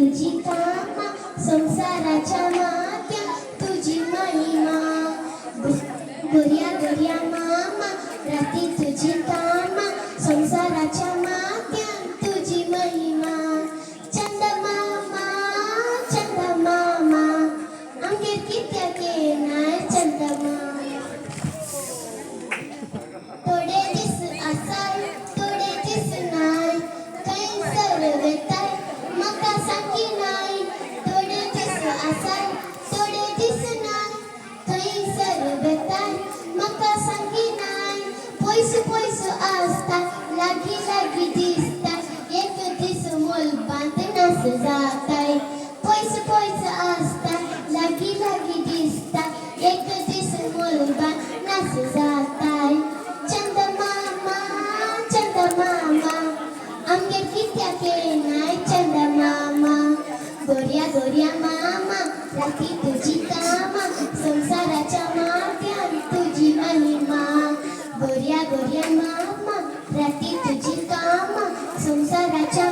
तुझी कामा संसाराच्या मात्या तुझी महिमा गोऱ्या गोऱ्या मामा राती तुझी कामा संसाराच्या मात्या तुझी महिमा चंदमामा चंदमामा आमगेर कित्याक येनाय चंदमामा थोडे दीस आसाय थोडे दीस नाय खंयसर वेताय म्हाका सांगिनाय थोडे दीस आसाय थोडे दीस नाय खंयसर वेताय म्हाका सांगिनाय पयस पयस आसता लागीं लागीं दिसता एक दीस मोल बांदनास जाताय पयस पयस आसता लागीं लागीं दिसता एक दीस मोल बांदनास जाताय चंदमामा चंदमामा आमगेर कित्याक येनाय चंदमामा गोऱ्या गोऱ्या मामा राती तुझी कामा संसाराच्या माथ्यान तुझी महिमा गोऱ्या गोऱ्या मामा राती तुझी कामा संसाराच्या